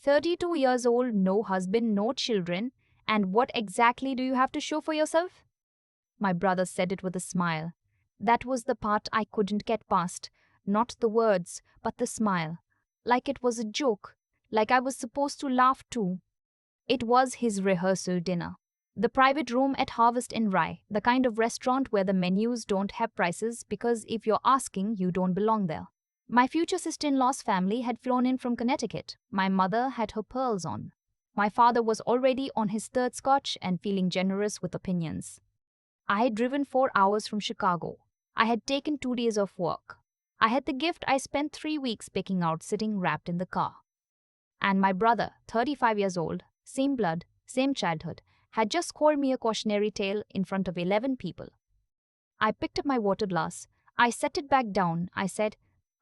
32 years old, no husband, no children, and what exactly do you have to show for yourself? My brother said it with a smile. That was the part I couldn't get past. Not the words, but the smile. Like it was a joke, like I was supposed to laugh too. It was his rehearsal dinner. The private room at Harvest in Rye, the kind of restaurant where the menus don't have prices because if you're asking, you don't belong there. My future sister-in-law's family had flown in from Connecticut. My mother had her pearls on. My father was already on his third scotch and feeling generous with opinions. I had driven 4 hours from Chicago. I had taken 2 days off work. I had the gift I spent 3 weeks picking out sitting wrapped in the car. And my brother, 35 years old, same blood, same childhood, had just scored me a cautionary tale in front of 11 people. I picked up my water glass. I set it back down. I said,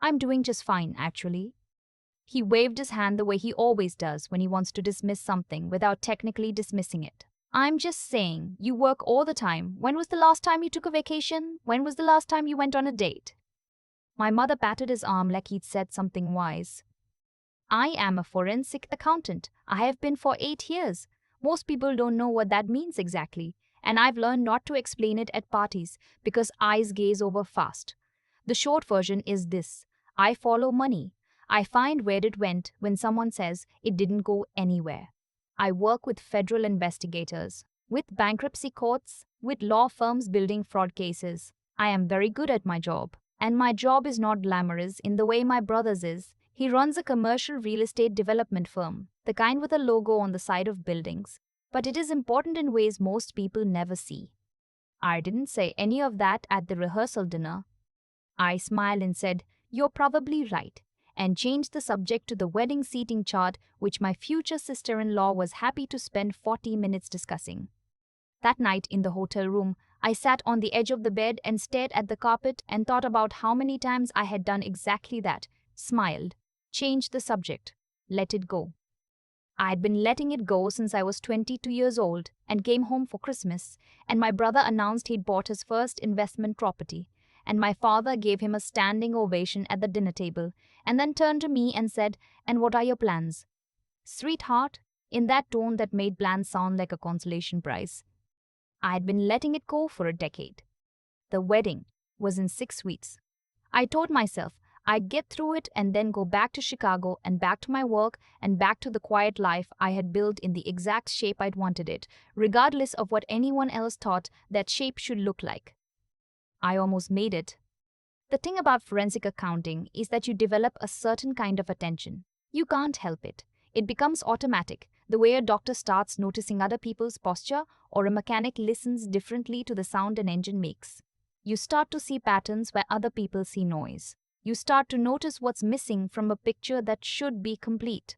"I'm doing just fine, actually." He waved his hand the way he always does when he wants to dismiss something without technically dismissing it. "I'm just saying, you work all the time. When was the last time you took a vacation? When was the last time you went on a date?" My mother patted his arm like he'd said something wise. "I am a forensic accountant. I have been for 8 years. Most people don't know what that means exactly, and I've learned not to explain it at parties because eyes gaze over fast. The short version is this: I follow money. I find where it went when someone says it didn't go anywhere. I work with federal investigators, with bankruptcy courts, with law firms building fraud cases. I am very good at my job, and my job is not glamorous in the way my brother's is. He runs a commercial real estate development firm, the kind with a logo on the side of buildings, but it is important in ways most people never see." I didn't say any of that at the rehearsal dinner. I smiled and said, "You're probably right," and changed the subject to the wedding seating chart, which my future sister-in-law was happy to spend 40 minutes discussing. That night in the hotel room, I sat on the edge of the bed and stared at the carpet and thought about how many times I had done exactly that, smiled, changed the subject, let it go. I had been letting it go since I was 22 years old and came home for Christmas, and my brother announced he'd bought his first investment property, and my father gave him a standing ovation at the dinner table, and then turned to me and said, "And what are your plans?" "Sweetheart," in that tone that made plans sound like a consolation prize. I had been letting it go for a decade. The wedding was in 6 weeks. I told myself I'd get through it and then go back to Chicago and back to my work and back to the quiet life I had built in the exact shape I'd wanted it, regardless of what anyone else thought that shape should look like. I almost made it. The thing about forensic accounting is that you develop a certain kind of attention. You can't help it. It becomes automatic, the way a doctor starts noticing other people's posture or a mechanic listens differently to the sound an engine makes. You start to see patterns where other people see noise. You start to notice what's missing from a picture that should be complete.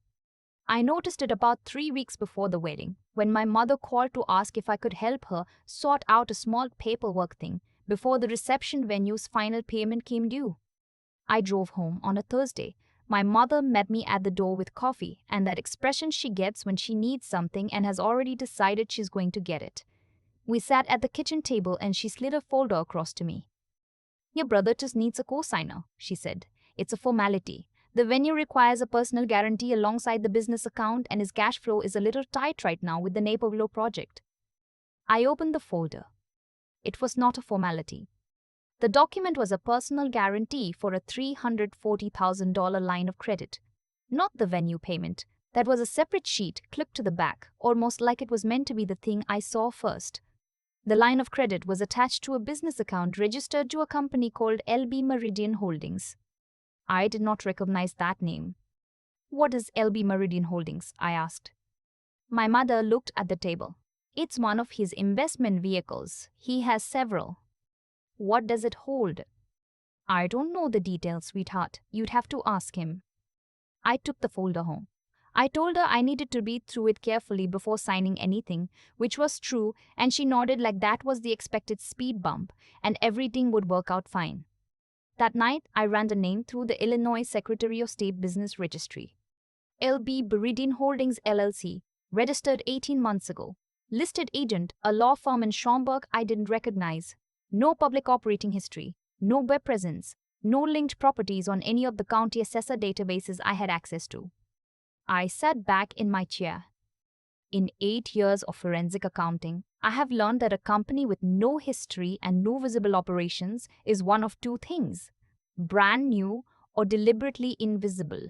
I noticed it about 3 weeks before the wedding, when my mother called to ask if I could help her sort out a small paperwork thing before the reception venue's final payment came due. I drove home on a Thursday. My mother met me at the door with coffee and that expression she gets when she needs something and has already decided she's going to get it. We sat at the kitchen table and she slid a folder across to me. "Your brother just needs a co-signer," she said. "It's a formality. The venue requires a personal guarantee alongside the business account and his cash flow is a little tight right now with the Naperville project." I opened the folder. It was not a formality. The document was a personal guarantee for a $340,000 line of credit. Not the venue payment. That was a separate sheet clipped to the back, almost like it was meant to be the thing I saw first. The line of credit was attached to a business account registered to a company called LB Meridian Holdings. I did not recognize that name. "What is LB Meridian Holdings?" I asked. My mother looked at the table. "It's one of his investment vehicles. He has several." "What does it hold?" "I don't know the details, sweetheart. You'd have to ask him." I took the folder home. I told her I needed to read through it carefully before signing anything, which was true, and she nodded like that was the expected speed bump, and everything would work out fine. That night, I ran the name through the Illinois Secretary of State Business Registry. LB Meridian Holdings LLC, registered 18 months ago. Listed agent, a law firm in Schaumburg I didn't recognize. No public operating history. No web presence. No linked properties on any of the county assessor databases I had access to. I sat back in my chair. In 8 years of forensic accounting, I have learned that a company with no history and no visible operations is one of two things: brand new or deliberately invisible.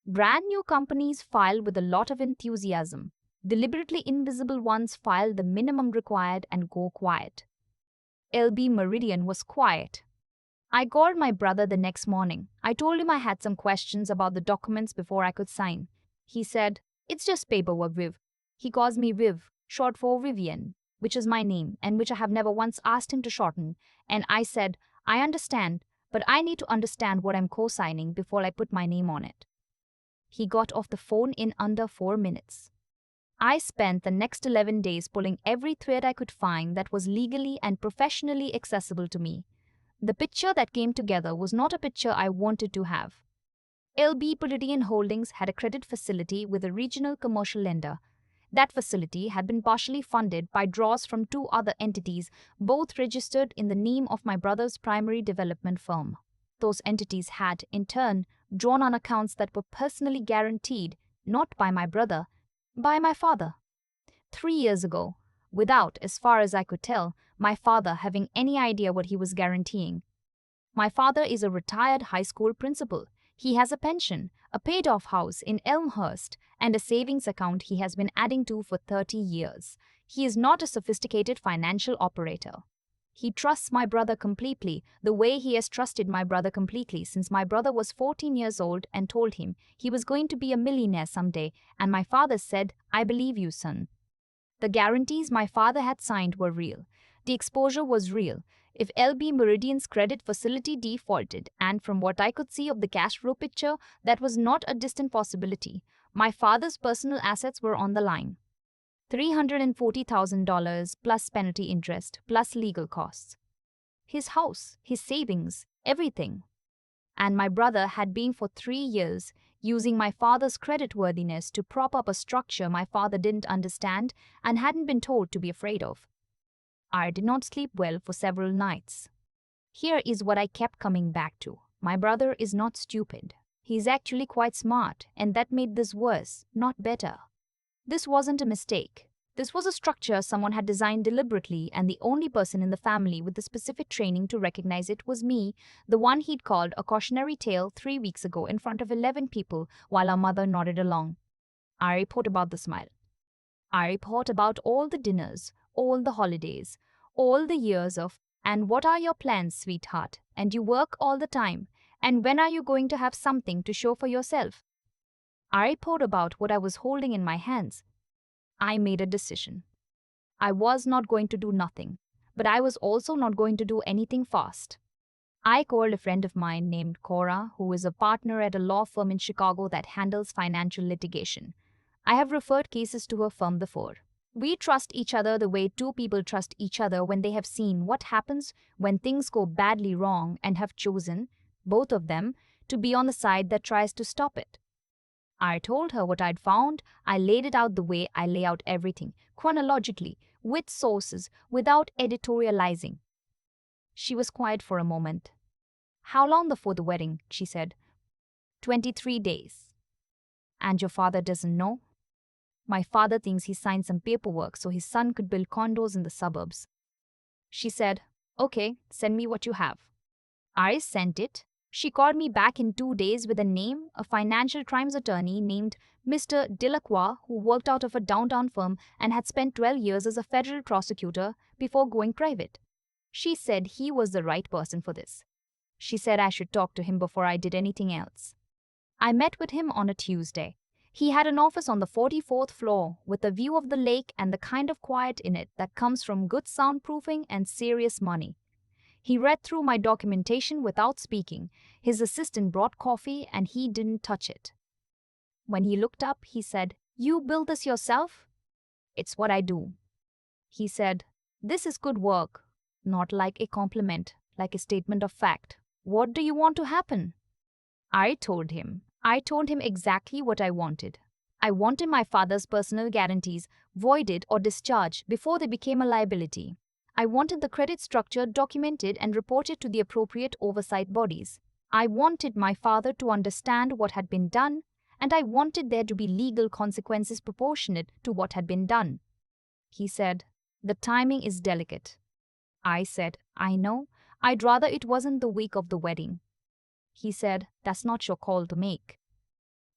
Brand new companies file with a lot of enthusiasm. Deliberately invisible ones file the minimum required and go quiet. LB Meridian was quiet. I called my brother the next morning. I told him I had some questions about the documents before I could sign. He said, "It's just paperwork, Viv." He calls me Viv, short for Vivienne, which is my name and which I have never once asked him to shorten. And I said, "I understand, but I need to understand what I'm co-signing before I put my name on it." He got off the phone in under 4 minutes. I spent the next 11 days pulling every thread I could find that was legally and professionally accessible to me. The picture that came together was not a picture I wanted to have. LB Meridian Holdings had a credit facility with a regional commercial lender. That facility had been partially funded by draws from two other entities, both registered in the name of my brother's primary development firm. Those entities had, in turn, drawn on accounts that were personally guaranteed, not by my brother, by my father. 3 years ago, without, as far as I could tell, my father having any idea what he was guaranteeing. My father is a retired high school principal. He has a pension, a paid-off house in Elmhurst, and a savings account he has been adding to for 30 years. He is not a sophisticated financial operator. He trusts my brother completely, the way he has trusted my brother completely since my brother was 14 years old and told him he was going to be a millionaire someday, and my father said, "I believe you, son." The guarantees my father had signed were real. The exposure was real. If LB Meridian's credit facility defaulted, and from what I could see of the cash flow picture, that was not a distant possibility, my father's personal assets were on the line. $340,000 plus penalty interest plus legal costs. His house, his savings, everything. And my brother had been for 3 years using my father's creditworthiness to prop up a structure my father didn't understand and hadn't been told to be afraid of. I did not sleep well for several nights. Here is what I kept coming back to. My brother is not stupid. He's actually quite smart, and that made this worse, not better. This wasn't a mistake. This was a structure someone had designed deliberately, and the only person in the family with the specific training to recognize it was me, the one he'd called a cautionary tale 3 weeks ago in front of 11 people while our mother nodded along. I report about the smile. I report about all the dinners, all the holidays, all the years of, "And what are your plans, sweetheart? And you work all the time. And when are you going to have something to show for yourself?" I report about what I was holding in my hands. I made a decision. I was not going to do nothing, but I was also not going to do anything fast. I called a friend of mine named Cora, who is a partner at a law firm in Chicago that handles financial litigation. I have referred cases to her firm before. We trust each other the way two people trust each other when they have seen what happens when things go badly wrong and have chosen, both of them, to be on the side that tries to stop it. I told her what I'd found. I laid it out the way I lay out everything, chronologically, with sources, without editorializing. She was quiet for a moment. "How long before the wedding?" she said. 23 days. "And your father doesn't know?" "My father thinks he signed some paperwork so his son could build condos in the suburbs." She said, "Okay, send me what you have." I sent it. She called me back in 2 days with a name, a financial crimes attorney named Mr. Delacroix, who worked out of a downtown firm and had spent 12 years as a federal prosecutor before going private. She said he was the right person for this. She said I should talk to him before I did anything else. I met with him on a Tuesday. He had an office on the 44th floor with a view of the lake and the kind of quiet in it that comes from good soundproofing and serious money. He read through my documentation without speaking. His assistant brought coffee and he didn't touch it. When he looked up, he said, "You built this yourself?" "It's what I do." He said, "This is good work." Not like a compliment, like a statement of fact. "What do you want to happen?" I told him exactly what I wanted. I wanted my father's personal guarantees voided or discharged before they became a liability. I wanted the credit structure documented and reported to the appropriate oversight bodies. I wanted my father to understand what had been done and I wanted there to be legal consequences proportionate to what had been done. He said, "The timing is delicate." I said, "I know. I'd rather it wasn't the week of the wedding." He said, "That's not your call to make."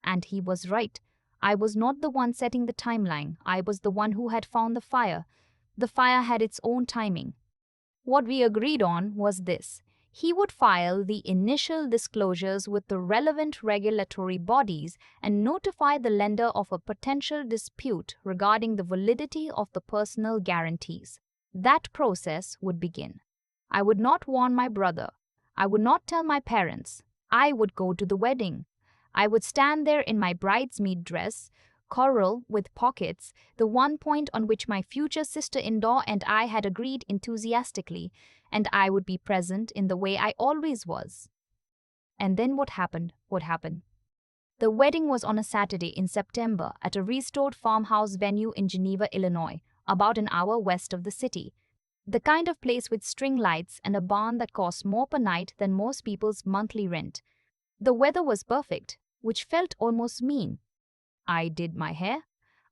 And he was right. I was not the one setting the timeline. I was the one who had found the fire. The fire had its own timing. What we agreed on was this: he would file the initial disclosures with the relevant regulatory bodies and notify the lender of a potential dispute regarding the validity of the personal guarantees. That process would begin. I would not warn my brother. I would not tell my parents. I would go to the wedding. I would stand there in my bridesmaid dress, coral with pockets, the one point on which my future sister-in-law and I had agreed enthusiastically, and I would be present in the way I always was. And then what happened would happen. The wedding was on a Saturday in September at a restored farmhouse venue in Geneva, Illinois, about an hour west of the city. The kind of place with string lights and a barn that costs more per night than most people's monthly rent. The weather was perfect, which felt almost mean. I did my hair.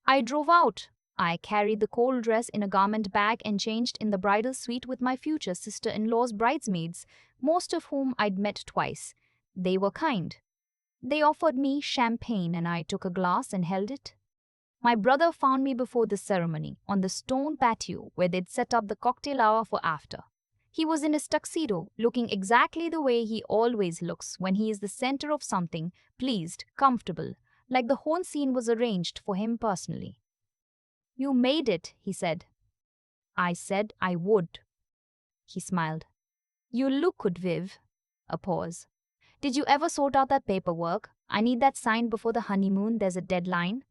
I drove out. I carried the cold dress in a garment bag and changed in the bridal suite with my future sister-in-law's bridesmaids, most of whom I'd met twice. They were kind. They offered me champagne and I took a glass and held it. My brother found me before the ceremony, on the stone patio where they'd set up the cocktail hour for after. He was in his tuxedo, looking exactly the way he always looks when he is the center of something, pleased, comfortable, like the whole scene was arranged for him personally. "You made it," he said. I said I would. He smiled. "You look good, Viv." A pause. "Did you ever sort out that paperwork? I need that signed before the honeymoon. There's a deadline."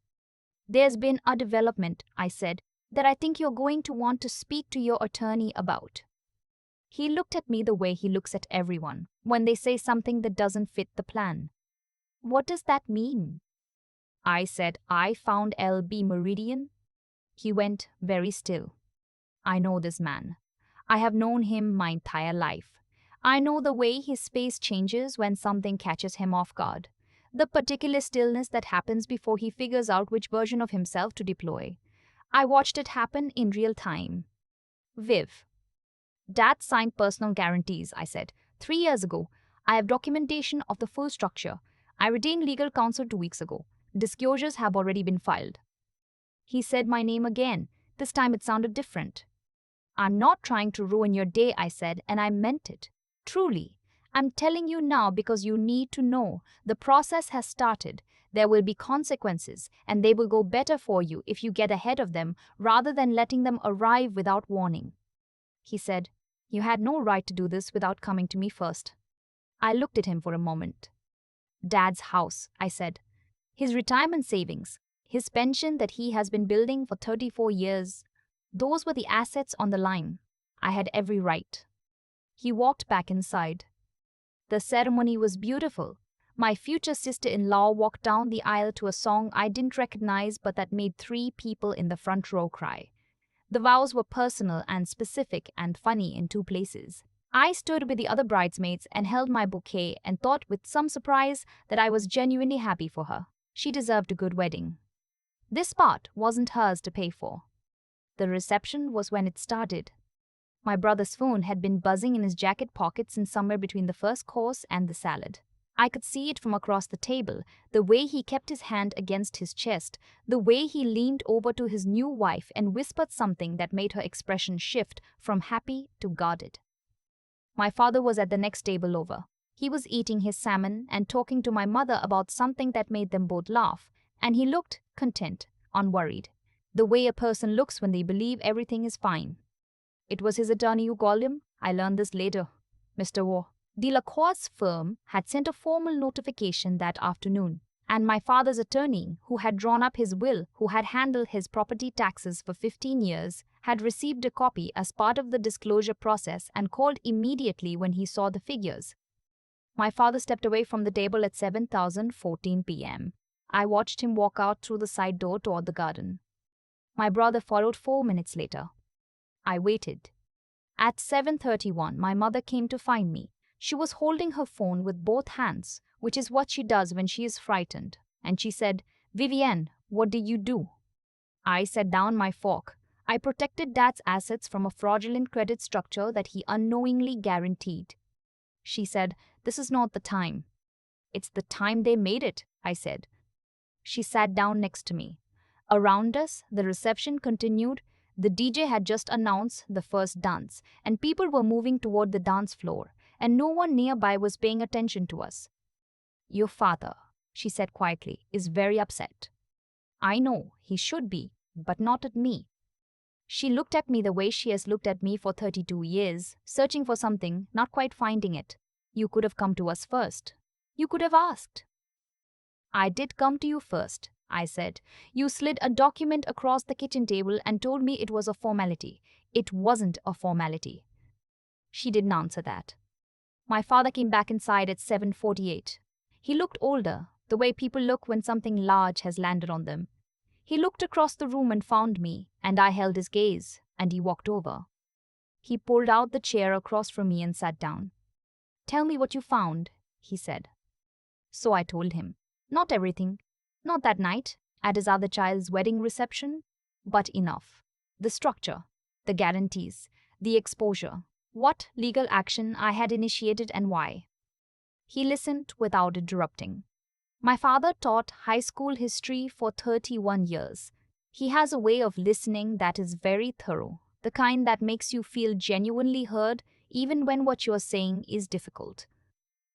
"There's been a development," I said, "that I think you're going to want to speak to your attorney about." He looked at me the way he looks at everyone when they say something that doesn't fit the plan. "What does that mean?" I said I found LB Meridian. He went very still. "I know this man. I have known him my entire life. I know the way his face changes when something catches him off guard. The particular stillness that happens before he figures out which version of himself to deploy. I watched it happen in real time. Viv." "Dad signed personal guarantees," I said, 3 years ago. I have documentation of the full structure. I retained legal counsel 2 weeks ago. Disclosures have already been filed." He said my name again. This time it sounded different. "I'm not trying to ruin your day," I said, and I meant it. Truly. "I'm telling you now because you need to know. The process has started. There will be consequences, and they will go better for you if you get ahead of them rather than letting them arrive without warning." He said, "You had no right to do this without coming to me first." I looked at him for a moment. "Dad's house," I said. "His retirement savings. His pension that he has been building for 34 years. Those were the assets on the line. I had every right." He walked back inside. The ceremony was beautiful. My future sister-in-law walked down the aisle to a song I didn't recognize but that made 3 people in the front row cry. The vows were personal and specific and funny in 2 places. I stood with the other bridesmaids and held my bouquet and thought with some surprise that I was genuinely happy for her. She deserved a good wedding. This part wasn't hers to pay for. The reception was when it started. My brother's phone had been buzzing in his jacket pocket since somewhere between the first course and the salad. I could see it from across the table, the way he kept his hand against his chest, the way he leaned over to his new wife and whispered something that made her expression shift from happy to guarded. My father was at the next table over. He was eating his salmon and talking to my mother about something that made them both laugh, and he looked content, unworried, the way a person looks when they believe everything is fine. It was his attorney who called him. I learned this later. Mr. War. Delacroix's firm had sent a formal notification that afternoon, and my father's attorney, who had drawn up his will, who had handled his property taxes for 15 years, had received a copy as part of the disclosure process and called immediately when he saw the figures. My father stepped away from the table at 7:14 p.m. I watched him walk out through the side door toward the garden. My brother followed 4 minutes later. I waited. At 7:31, my mother came to find me. She was holding her phone with both hands, which is what she does when she is frightened. and she said, "Vivienne, what did you do?" I set down my fork. I protected Dad's assets from a fraudulent credit structure that he unknowingly guaranteed. She said, "This is not the time." "It's the time they made it," I said. She sat down next to me. Around us, the reception continued. The DJ had just announced the first dance, and people were moving toward the dance floor, and no one nearby was paying attention to us. "Your father," she said quietly, "is very upset." "I know, he should be, but not at me." She looked at me the way she has looked at me for 32 years, searching for something, not quite finding it. "You could have come to us first. You could have asked." "I did come to you first," I said. "You slid a document across the kitchen table and told me it was a formality. It wasn't a formality." She didn't answer that. My father came back inside at 7:48. He looked older, the way people look when something large has landed on them. He looked across the room and found me, and I held his gaze, and he walked over. He pulled out the chair across from me and sat down. "Tell me what you found," he said. So I told him. Not everything. Not that night, at his other child's wedding reception, but enough. The structure, the guarantees, the exposure, what legal action I had initiated and why. He listened without interrupting. My father taught high school history for 31 years. He has a way of listening that is very thorough, the kind that makes you feel genuinely heard even when what you are saying is difficult.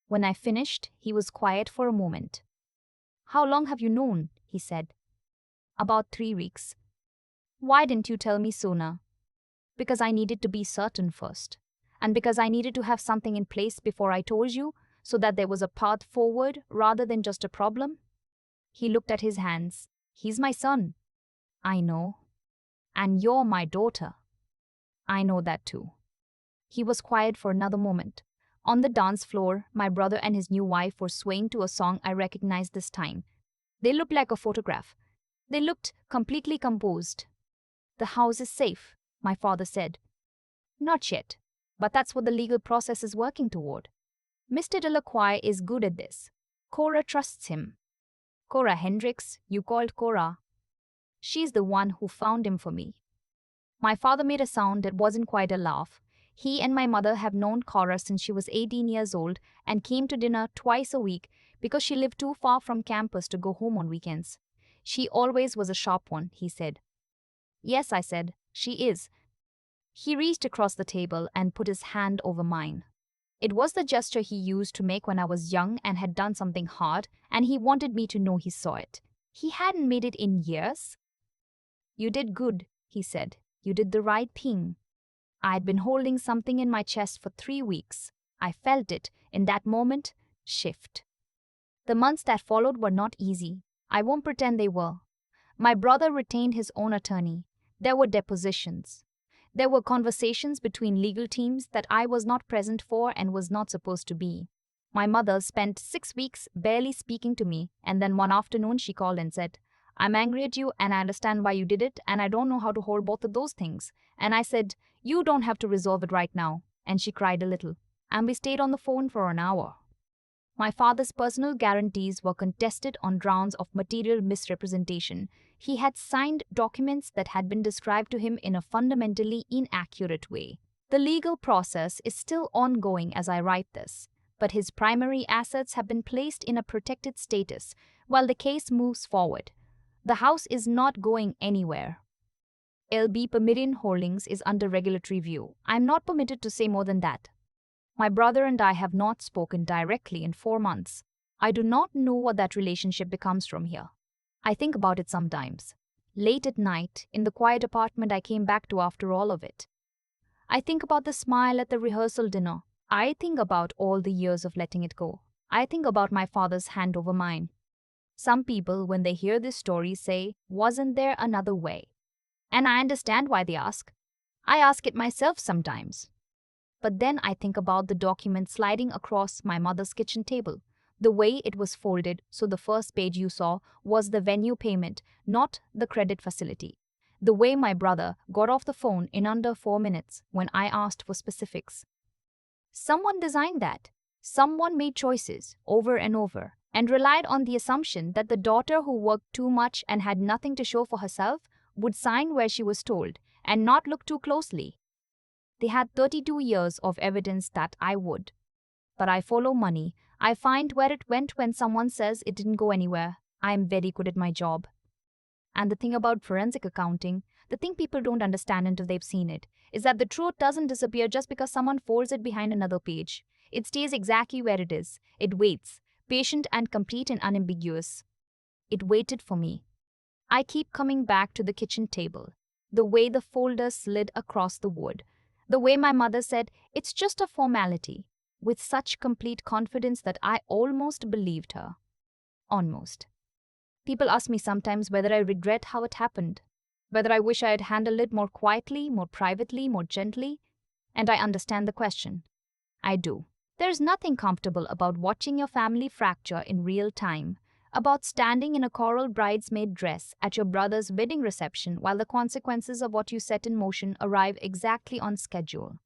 When I finished, he was quiet for a moment. "How long have you known?" he said. "About 3 weeks." "Why didn't you tell me sooner?" "Because I needed to be certain first. And because I needed to have something in place before I told you, so that there was a path forward rather than just a problem." He looked at his hands. "He's my son." "I know." "And you're my daughter." "I know that too." He was quiet for another moment. On the dance floor, my brother and his new wife were swaying to a song I recognized this time. They looked like a photograph. They looked completely composed. "The house is safe," my father said. "Not yet, but that's what the legal process is working toward. Mr. Delacroix is good at this. Cora trusts him." "Cora Hendricks, you called Cora." "She's the one who found him for me." My father made a sound that wasn't quite a laugh. He and my mother have known Cora since she was 18 years old and came to dinner twice a week because she lived too far from campus to go home on weekends. "She always was a sharp one," he said. "Yes," I said, "she is." He reached across the table and put his hand over mine. It was the gesture he used to make when I was young and had done something hard, and he wanted me to know he saw it. He hadn't made it in years. "You did good," he said. "You did the right thing." I had been holding something in my chest for 3 weeks. I felt it, in that moment, shift. The months that followed were not easy. I won't pretend they were. My brother retained his own attorney. There were depositions. There were conversations between legal teams that I was not present for and was not supposed to be. My mother spent 6 weeks barely speaking to me, and then one afternoon she called and said, "I'm angry at you and I understand why you did it, and I don't know how to hold both of those things." And I said, "You don't have to resolve it right now." And she cried a little. And we stayed on the phone for an hour. My father's personal guarantees were contested on grounds of material misrepresentation. He had signed documents that had been described to him in a fundamentally inaccurate way. The legal process is still ongoing as I write this, but his primary assets have been placed in a protected status while the case moves forward. The house is not going anywhere. LB Permidian Holdings is under regulatory review. I am not permitted to say more than that. My brother and I have not spoken directly in 4 months. I do not know what that relationship becomes from here. I think about it sometimes. Late at night, in the quiet apartment I came back to after all of it. I think about the smile at the rehearsal dinner. I think about all the years of letting it go. I think about my father's hand over mine. Some people, when they hear this story, say, "Wasn't there another way?" And I understand why they ask. I ask it myself sometimes. But then I think about the document sliding across my mother's kitchen table, the way it was folded so the first page you saw was the venue payment, not the credit facility. The way my brother got off the phone in under 4 minutes when I asked for specifics. Someone designed that. Someone made choices over and over, and relied on the assumption that the daughter who worked too much and had nothing to show for herself would sign where she was told and not look too closely. They had 32 years of evidence that I would. But I follow money. I find where it went when someone says it didn't go anywhere. I am very good at my job. And the thing about forensic accounting, the thing people don't understand until they've seen it, is that the truth doesn't disappear just because someone folds it behind another page. It stays exactly where it is. It waits, patient and complete and unambiguous. It waited for me. I keep coming back to the kitchen table, the way the folder slid across the wood, the way my mother said, "It's just a formality," with such complete confidence that I almost believed her. Almost. People ask me sometimes whether I regret how it happened, whether I wish I had handled it more quietly, more privately, more gently, and I understand the question. I do. There's nothing comfortable about watching your family fracture in real time, about standing in a coral bridesmaid dress at your brother's wedding reception while the consequences of what you set in motion arrive exactly on schedule.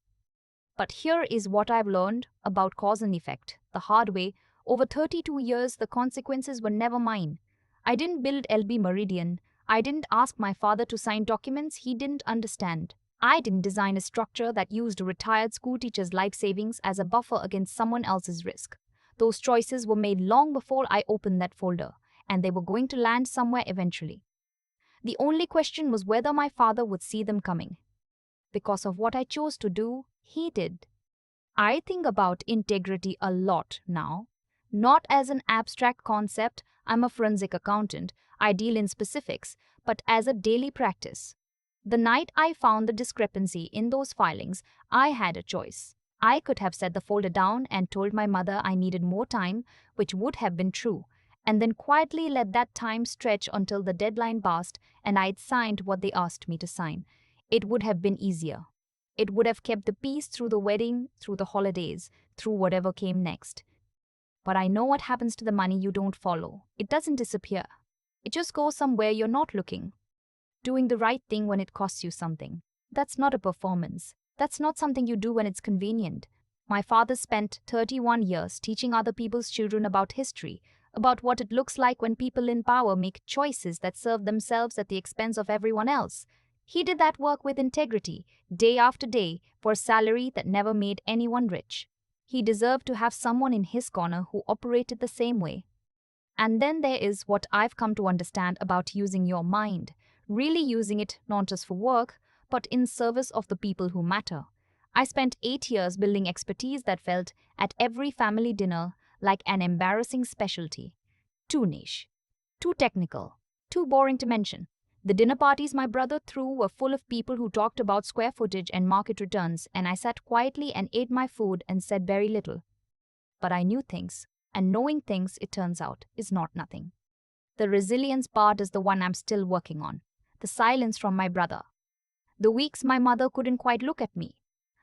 But here is what I've learned about cause and effect. The hard way, over 32 years, the consequences were never mine. I didn't build LB Meridian. I didn't ask my father to sign documents he didn't understand. I didn't design a structure that used a retired schoolteacher's life savings as a buffer against someone else's risk. Those choices were made long before I opened that folder, and they were going to land somewhere eventually. The only question was whether my father would see them coming. Because of what I chose to do, he did. I think about integrity a lot now. Not as an abstract concept, I'm a forensic accountant, I deal in specifics, but as a daily practice. The night I found the discrepancy in those filings, I had a choice. I could have set the folder down and told my mother I needed more time, which would have been true, and then quietly let that time stretch until the deadline passed and I'd signed what they asked me to sign. It would have been easier. It would have kept the peace through the wedding, through the holidays, through whatever came next. But I know what happens to the money you don't follow. It doesn't disappear. It just goes somewhere you're not looking. Doing the right thing when it costs you something. That's not a performance. That's not something you do when it's convenient. My father spent 31 years teaching other people's children about history, about what it looks like when people in power make choices that serve themselves at the expense of everyone else. He did that work with integrity, day after day, for a salary that never made anyone rich. He deserved to have someone in his corner who operated the same way. And then there is what I've come to understand about using your mind, really using it not just for work, but in service of the people who matter. I spent 8 years building expertise that felt, at every family dinner, like an embarrassing specialty. Too niche, too technical, too boring to mention. The dinner parties my brother threw were full of people who talked about square footage and market returns, and I sat quietly and ate my food and said very little. But I knew things, and knowing things, it turns out, is not nothing. The resilience part is the one I'm still working on. The silence from my brother. The weeks my mother couldn't quite look at me.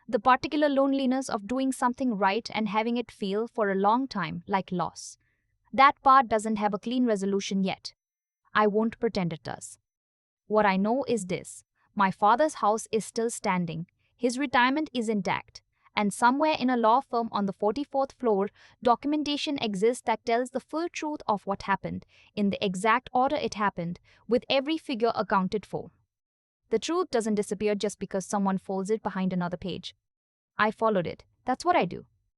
The particular loneliness of doing something right and having it feel for a long time like loss. That part doesn't have a clean resolution yet. I won't pretend it does. What I know is this: my father's house is still standing, his retirement is intact, and somewhere in a law firm on the 44th floor, documentation exists that tells the full truth of what happened, in the exact order it happened, with every figure accounted for. The truth doesn't disappear just because someone folds it behind another page. I followed it. That's what I do.